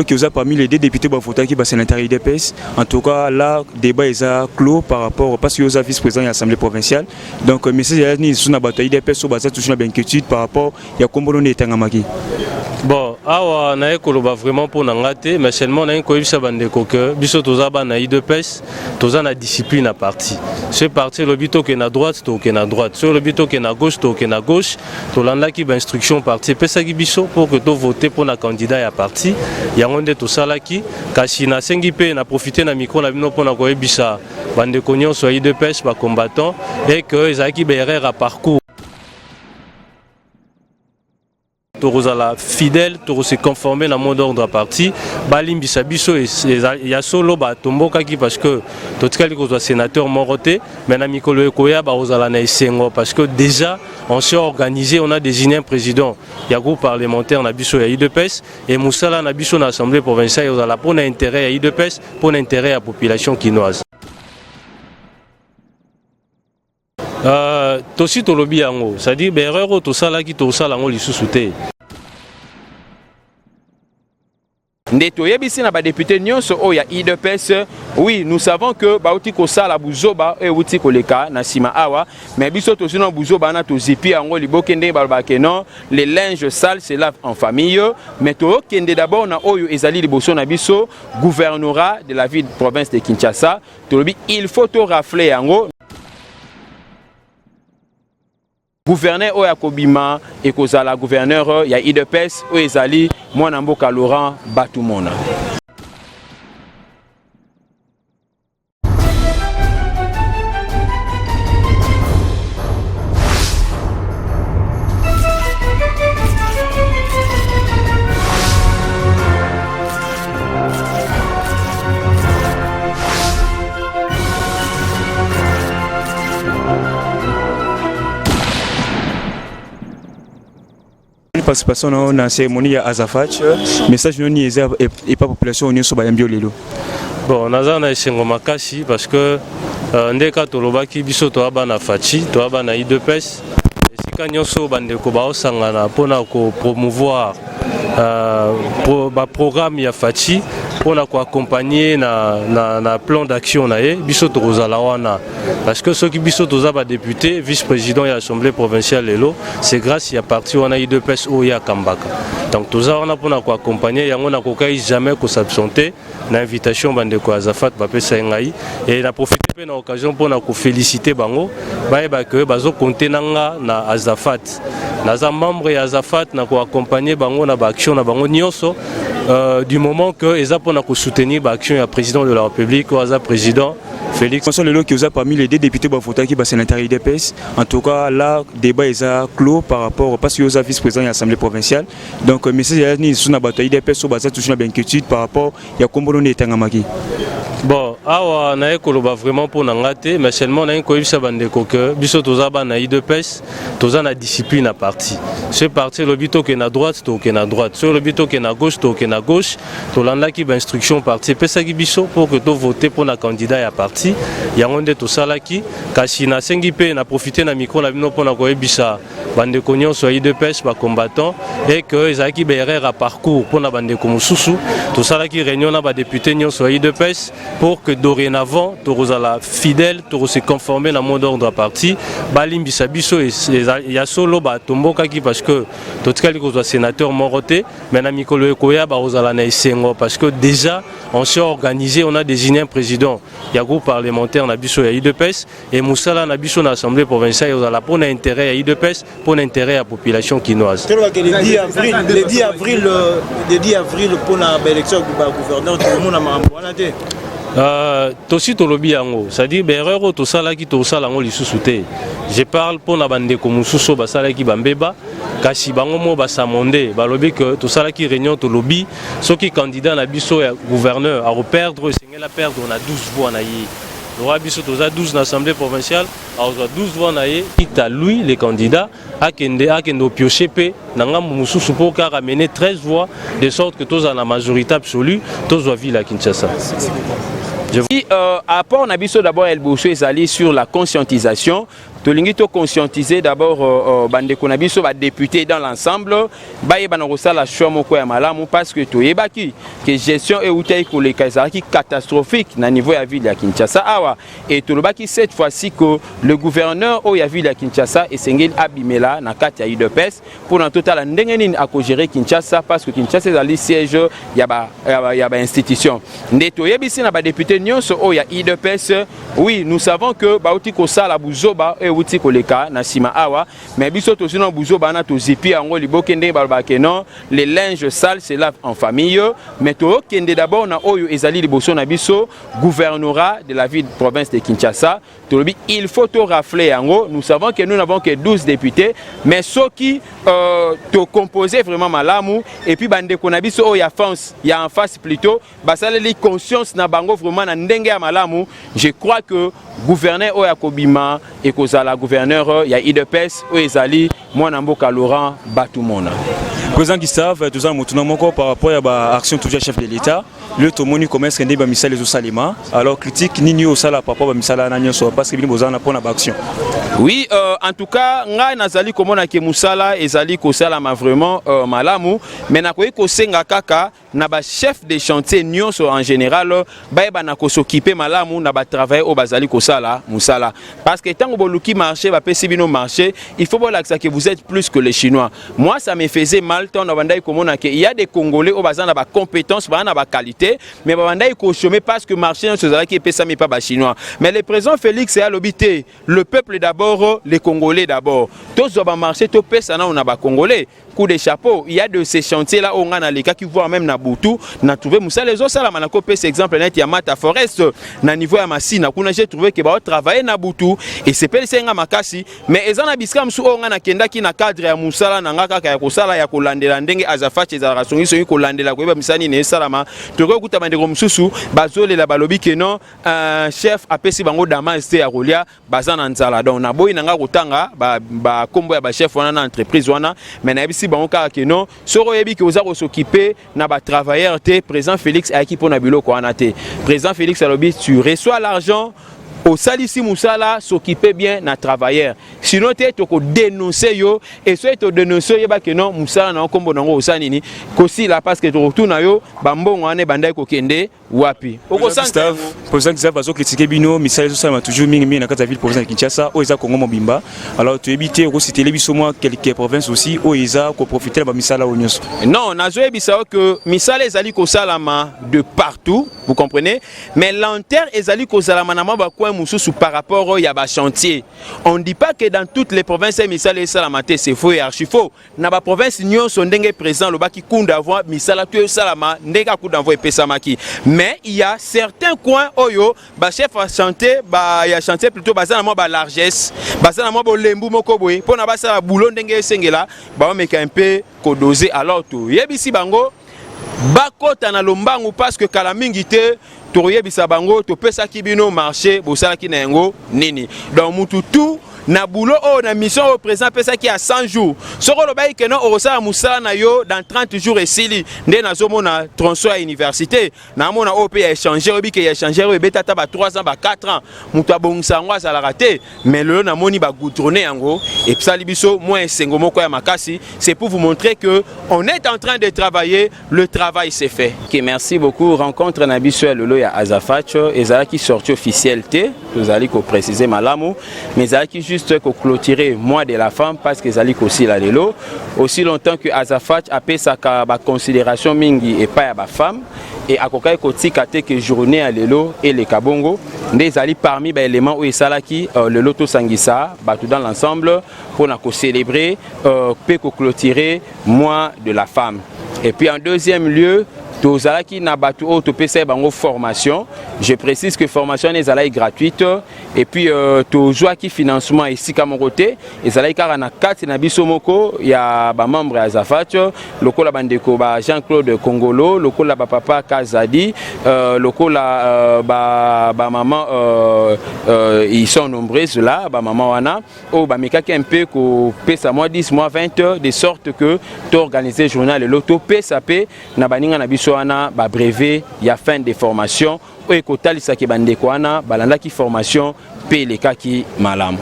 Qui vous a parmi les deux députés Bafota qui passent à l'intérieur IDPS. En tout cas, là, le débat est clos par rapport parce que vous êtes vice-président de l'Assemblée provinciale. Donc, M. Zayani, sur la bataille IDPS, sur base toujours une inquiétude par rapport à comment on est Tangamaki. Bon, awa na ekoloba vraiment pour n'engagé, mais seulement na ko ibisa bandeko que biso tozaba na IDPS, tozana discipline à parti. Ce parti le bito que na droite, to que na droite. Sur le bito que na gauche, to que na gauche. To landa ki ba instruction parti pesa ki biso pour que to voter pour na candidat ya parti. Yango nde to salaki kasi na sengi pe na profiter na micro na bino pour na ko ibisa bandeko nyonso ya IDPS ba combattant et que ezaki ba erreur à parcours. Torozala fidèle, Toro se conformer dans le mot d'ordre à parti. Balim Bisabiso et ya solo ba tomboka qui parce que tout cas les sénateurs moroté, mais na Mikolo Ekoya ba ozala na esengo parce que déjà on s'est organisé, on a désigné un président. Il y a groupe parlementaire na biso ya IDPS et Moussala na biso na assemblée provinciale ozala pour l'intérêt à IDPS, pour l'intérêt à la population quinoise. Tosi tolobi yango, c'est-à-dire erreur to sala ki to sala ngo lisusu te. Ndeto yebisi na ba député nyonso o ya IDPS, oui, nous savons que bauti ko sala buzoba e uti ko leka na sima awa, mais biso to sino buzoba na to zipi yango libokende balba ke non, les linges sales se lavent en famille, mais to kende d'abord na oyo ezali liboso na biso gouvernorat de la ville province de Kinshasa, to lobi il faut to rafler yango. Gouverneur Oya Kobima et Kozala gouverneur ya IDPS Oezali Mwanamboka Laurent Batumona. Participation dans la cérémonie à Azafat, message non niaisé et pas population union sur Bayambio Lelo. Bon, on a na Sengo Makasi parce que ndeka tolobaki biso to abana fachi, to abana IDPS. Esika nyonso bandeko ba osangana pona ko promouvoir programme ya fachi pona ko accompagner na plan d'action na ye biso to kozala wana parce que ceux qui biso to za ba député vice-président de l'Assemblée provinciale lelo c'est grâce ya parti wana IDPS o ya Kambaka. Donc tout ça on a pour accompagner yango na kokai jamais ko s'absenter na invitation bandeko Azafat ba pesa ngai et na profiter pe na occasion pour na ko féliciter bango ba que bazo compter nanga na Azafat naza membre ya Azafat na ko accompagner bango na ba action na bango nyonso du moment que eza pour na ko soutenir ba action ya président de la République ou Aza président Félix. François Lelo qui vous a parmi les deux députés Bafota qui passent à l'intérieur IDPS. En tout cas, là, le débat est clos par rapport parce que vous êtes vice-président de l'Assemblée provinciale. Donc, M. Zayani, sur la bataille IDPS, sur base toujours une inquiétude par rapport à comment on est Tangamaki. Bon, awa na ekoloba vraiment pour n'engagé, mais seulement na ko ibisa bandeko que biso tozaba na IDPS, tozana discipline à parti. Ce parti le bito que na droite, to que na droite. Sur le bito que na gauche, to que na gauche. To landa ki ba instruction parti pesa ki biso pour que to voter pour na candidat ya parti. Yango nde to salaki kasi na sengi pe na profiter na micro na bino pour na ko ibisa bandeko nyonso ya IDPS ba combattant et que ezaki ba erreur à parcours pour na bandeko mususu. To salaki réunion na ba député nyonso ya IDPS pour que dorénavant, Torozala fidèle, Toro se conformer dans le mot d'ordre à parti. Balim Bisabiso et ya solo ba tomboka qui parce que tout cas les sénateurs moroté, mais na Mikolo Ekoya ba ozala na esengo parce que déjà on s'est organisé, on a désigné un président. Il y a groupe parlementaire na biso ya IDPS et Moussala na biso na assemblée provinciale ozala pour l'intérêt à IDPS, pour l'intérêt à la population quinoise. Le 10 avril pour l'élection du gouverneur tout le monde a marambouanate. Tosi tolobi yango, c'est-à-dire erreur to sala ki to sala ngo lisusu te. Je parle pour na bandeko mususu basala ki bambeba kasi bango mo basamonde balobi que to sala ki réunion to lobby soki candidat na biso ya gouverneur a perdre sengela perdre on a 12 voix na yi. Le roi biso to za 12 na assemblée provinciale a 12 voix na yi quitte à lui les candidats a kende piocher pe nanga mususu pour ka ramener 13 voix de sorte que tous à la majorité absolue tous à ville à Kinshasa. Apport Nabiso d'abord El Bousso est allé sur la conscientisation tolingi to conscientiser d'abord bandeko na biso ba député dans l'ensemble baye bana kosala choix moko ya malamu parce que toyebaki que gestion e utei koleka ezalaki catastrophique na niveau ya ville ya Kinshasa awa et tolobaki cette fois-ci que le gouverneur o ya ville ya Kinshasa esengeli abimela na kati ya UDPS pour na total ndenge nini akogérer Kinshasa parce que Kinshasa ezali siège ya ba institution nde toyebisi na ba député nyonso o ya UDPS. Oui, nous savons que bauti kosala buzoba e uti koleka na sima awa mais biso to sino buzoba na to zipi ango libokende balbake non les linges sales se lavent en famille mais to kende d'abord na oyo ezali liboso na biso gouvernorat de la ville province de Kinshasa to il faut to rafler ango. Nous savons que nous n'avons que 12 députés mais ceux qui to composer vraiment malamu et puis bande ko na biso o ya en face plutôt basala li conscience na bango vraiment na ndenge ya malamu. Je crois que gouverneur o ya kobima et kozala gouverneur ya IDPS o ezali mwana mboka Laurent Batumona. Président Gustave, tout ça, par rapport à l'action toujours chef de l'État, le tomoni commerce qui est misal les salima. Alors critique ni au sala par rapport à misala na nyoso parce que bien bozana pour la action. Oui, en tout cas, nga nazali komona ke musala ezali ko sala ma vraiment malamu, mais na koyi ko senga kaka na ba chef de chantier nyonso en général ba na ko s'occuper malamu na ba travailler au bazali ko sala musala parce que tant boluki marché ba pesi bino marché, il faut voir que vous êtes plus que les Chinois. Moi ça me faisait mal tant na bandai komona ke il y a des Congolais au bazana ba compétences ba na ba qualité mais ba bandai ko chômer parce que marché nyonso ezali ki pesa mi pas ba Chinois. Mais le président Félix est à l'obité, le peuple d'abord, les Congolais d'abord. Tous doivent marcher, tous pesa na on a ba Congolais. Coup de chapeau, il y a de ces chantiers là on a les cas qui voient même na Boutou, na trouvé Moussa les autres ça la manako pèse exemple net ya Mata Forest na niveau ya Massina kuna j'ai trouvé que ba travailler na Boutou et c'est pas senga makasi mais ezana biska msu on na kenda ki na cadre ya Moussala na ngaka ka ya kosala ya kolandela ndenge azafache za rasongi so kolandela ko ba misani ne salama toko kuta bandeko msusu bazole la balobi que non chef apesi bango damas ya rolia bazana nzala donc na boy nanga kotanga ba kombo ya ba chef wana na entreprise wana mais na si bon cas que non soro yebi que vous avez s'occuper na ba travailleur té président Félix a qui pour na bilo ko anaté président Félix alobi tu reçois l'argent au salisi musala s'occuper bien na travailleur sinon tu es dénoncer yo et soit tu dénoncer yo ba que non musala na kombo nango osanini kosi la parce que tu retourne yo bambongo ane bandai ko kende wapi oko Gustave président Gustave bazo critiquer bino misala zo sama toujours mingi na kata ville province de Kinshasa o eza Congo mobimba alors tu éviter ko citer biso moi quelques provinces aussi o eza ko profiter ba misala o nyonso non nazo ebisa que misala ezali ko salama de partout vous comprenez mais l'enterre ezali ko salama na ba kwa par rapport au yaba chantier. On ne dit pas que dans toutes les provinces misala et salamate c'est faux et archi faux. Dans la province nyon sont dengue présent le baki kunda avoir misala tu salama ndega kunda avoir pesamaki. Mais il y a certains coins oyo ba chef à chanter ba ya chantier plutôt basé na ba largesse, basé na ba lembu moko boy pour na ba sa boulot ndenge sengela ba meka un peu ko doser alors tout. Yebisi bango bakota na lombangu parce que kala mingi te toyebisa bango to pesa ki bino marché bosala ki na yango nini donc mutu tout na boulot o na mission au présent pesa ki à 100 jours soko lo bayi que non osala musala na yo dans 30 jours et sili nde nazomo na tronçon à université na mona o pe ya échanger obi ke ya échanger o betata ba 3 ans ba 4 ans mutu abongisa ngo azala raté mais le na moni ba goudronner yango et psali biso moins sengo moko ya makasi c'est pour vous montrer que on est en train de travailler le travail c'est fait. OK, merci beaucoup. Rencontre na biso lolo ya Azafacho ezala ki sortie officielle té vous allez ko préciser malamu mais ezala ki juste que clôturer mois de la femme parce que zali aussi la lelo aussi longtemps que Azafach a payé sa considération mingi et pas à ba femme et à kokai kotika te que journée à lelo et les kabongo des ali parmi ba éléments où esalaki le loto sangisa ba tout dans l'ensemble pour na ko célébrer pe ko clôturer mois de la femme et puis en deuxième lieu tozalaki na batu o topesa bango formation. Je précise que formation est gratuite et puis tozwa ki financement ici ka mon côté ezalaki kara na kati na biso moko ya ba membre ya Zafacho lokola bandeko ba Jean-Claude Congolo lokola ba papa Kazadi lokola ba maman ils sont nombreux là ba maman wana o ba mekaki un peu ko pesa moi 10 mois 20 heures de sorte que to organiser journal le loto pesa pe na baninga na biso wana ba brevet ya fin de formation o ekotalisa ke bandeko wana balanda ki formation pe le kaki malam.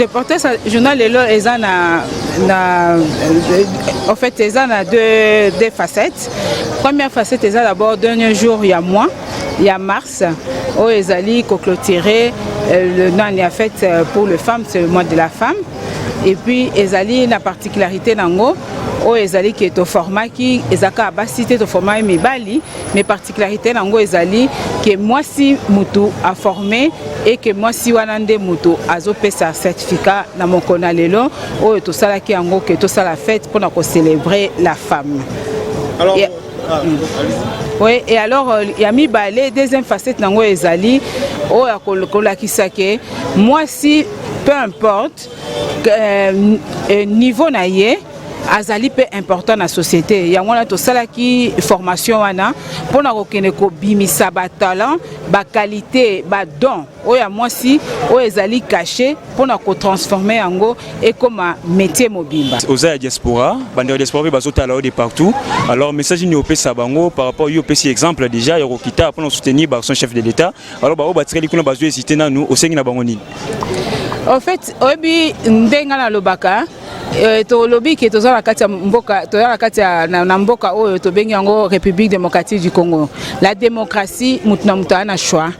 Reporter journal lelo ezana en fait ezana deux facettes. Première facette ezana d'abord dernier jour il y a mois, il y a mars où ezali clôturer le nom en fait pour les femmes, c'est le mois de la femme. Et puis ezali la particularité nango o ezali qui est au format qui ezaka basité au format mibali, mais particularité nango ezali que moi si mutu a formé et que moi si wanande mutu azope sa certificat na mokona lelo o to sala ki yango que to sala fête pour na célébrer la femme. Alors oui, et alors il y a mibali deuxième facette nango ezali o ya kola kisake moi si peu importe niveau naie azali peu important na société ya ngona to sala ki formation wana pona kokene ko bimisa ba talent ba qualité ba don oya mwasi o ezali caché pona ko transformer yango et comme métier mobile aux diaspora bande diaspora bazota là de partout alors message ni opesa bango par rapport yo pesi exemple déjà ya kokita pona soutenir ba son chef de l'état alors ba o battre likuna bazo hésiter na nous au sengi na bango nini. En fait obi ndenga na lobaka to lobby qui est dans la carte mboka to la carte na mboka oyo to bengi yango République démocratique du Congo. La démocratie mutna muta na choix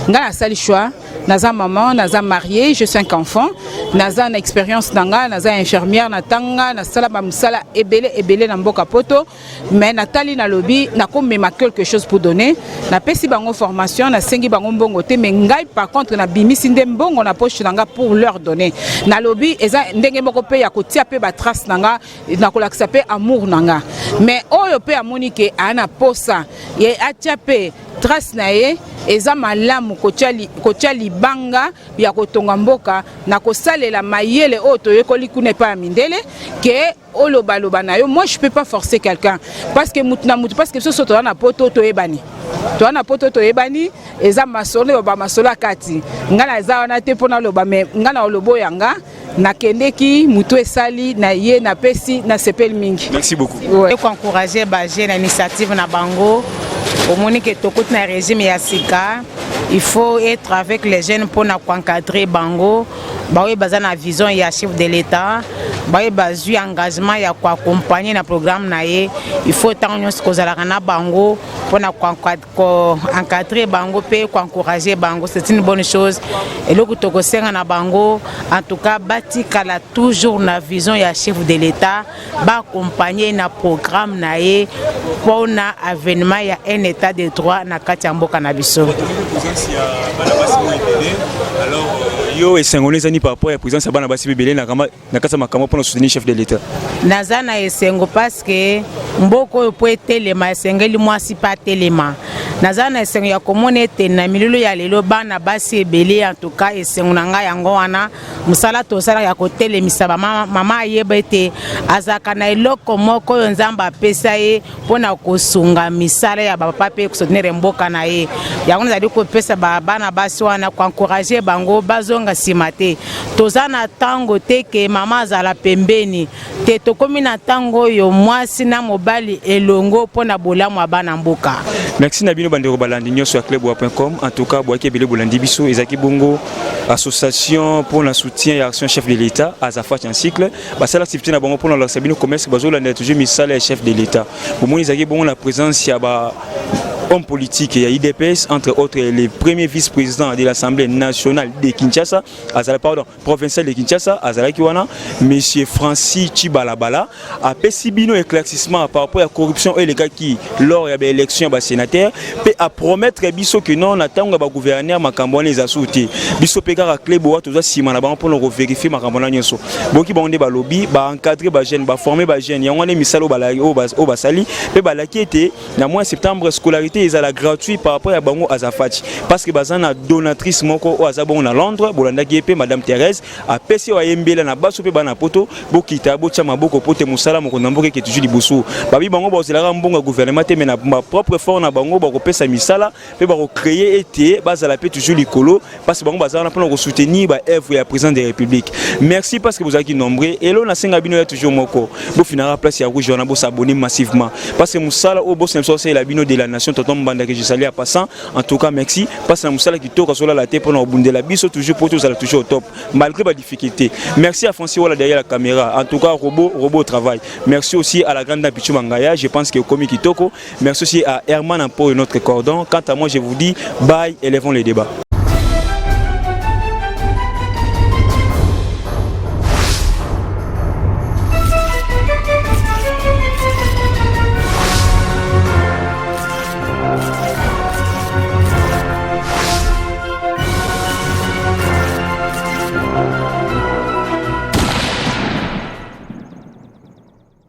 ngana sali choix naza maman naza mariée, j'ai 5 enfants naza na expérience nanga naza infirmière na tanga na sala ba musala ebele na mboka poto mais natali na lobby na komema quelque chose pour donner na pesi bango formation na sengi bango mbongo te mais ngai par contre na bimisi nde mbongo na poche nanga pour leur donner na lobby eza ndenge moko pe ya kotia pe ba trace nanga na kolakisa pe amour nanga mais oyo pe amoni ke ana posa ye atia pe trace na ye eza malamu kotia libanga ya kotonga mboka na kosalela mayele oyo toyekoli kuna pa mindele ke oloba na yo. Moi je peux pas forcer quelqu'un parce que mutna mutu parce que soso to na poto to ebani to na poto to ebani eza masolo ba masolo kati ngala eza wana te pona loba mais ngala olobo yanga na kendeki mutu esali na ye na pesi na sepel mingi. Merci beaucoup. Ouais. Pour encourager ba jeune initiative na bango au monique tokut na régime ya sika il faut être avec les jeunes pour encadrer bango bawe bazana vision ya chef de l'état bawe bazu engagement ya ko accompagner na programme na ye il faut tanyo skozala na bango pour encadrer bango pe ko encourager bango c'est une bonne chose et le toko senga na bango en tout cas batikala toujours na vision ya chef de l'état ba accompagner na programme na ye pour na avènement ya un état de droit na kati ya mboka na biso. Alors yo esengo nezani par rapport à la présence ya bana basi bebele na kasa makambo pour soutenir chef de l'état. Nazana esengo parce que mboko po etelema esengeli mwasi pa telema. Nazana esengo ya komone te na milulu ya lelo bana basi ebele en tout cas esengo nanga yango wana musala to sala ya kotelemisa mama yebete azaka na eloko moko yo nzamba pesa ye pona kosunga misala ya papa pe soutenir mboka na ye. Yango nazali ko pesa bana basi wana ko encourager bango bazonga simate tozana tango te ke mama azala pembeni te tokomi na tango yo mwasi na mobali elongo pona bolamu abana mboka. Merci Nabino bandeko balandi nyoso ya club.com en tout cas boaki ebele bolandi biso ezaki bongo association pour le soutien et action chef de l'état azafat en cycle basala activité na bango pour la sabino commerce bazolanda toujours misala chef de l'état pour moi ezaki bongo la présence ya ba homme politique et IDPS, entre autres les premiers vice-présidents de l'Assemblée nationale de Kinshasa, provinciale de Kinshasa, Azarakiwana, M. Francis Chibalabala, a Pessibino éclaircissement par rapport à la corruption et les cas qui, lors de l'élection sénateur, peut à promettre biso que non, attend le gouverneur Makambone les a sauté. Biso Pekara Kleboa, tout ça, si Manaban pour vérifier Makambona Nyoso. Boki Bande Balobi, encadrer Bajen, former Bajen, Yangwane Misalo au Basali, et Balaki était, dans le mois de septembre, scolarité. Ils ont gratuit par rapport à Bango Azafati parce que bazana donatrice moko o azabon na Londres bolanda gipe madame Thérèse a pesi wa yembela na baso pe bana poto bokita bocha maboko pote musala moko namboke ke toujours liboso babi bango bazela mbonga gouvernement te mais na propre fort na bango bako pesa misala pe bako créer été bazala pe toujours likolo parce que bango bazana pour soutenir ba œuvre ya président de la République. Merci parce que vous êtes nombreux et là na senga bino ya toujours moko bo finira place ya rouge on a bo s'abonner massivement parce que musala o bo c'est la bino de la nation cordon banda que je salue à passant. En tout cas, merci. Parce que Moussala qui toque sur la tête pour nous abonder la biso toujours pour tous à toujours au top malgré les difficultés. Merci à Francis Wala derrière la caméra. En tout cas, robot au travail. Merci aussi à la grande Pichu Mangaya. Je pense que Komi Kitoko. Merci aussi à Herman pour notre cordon. Quant à moi, je vous dis bye, élevons les débats.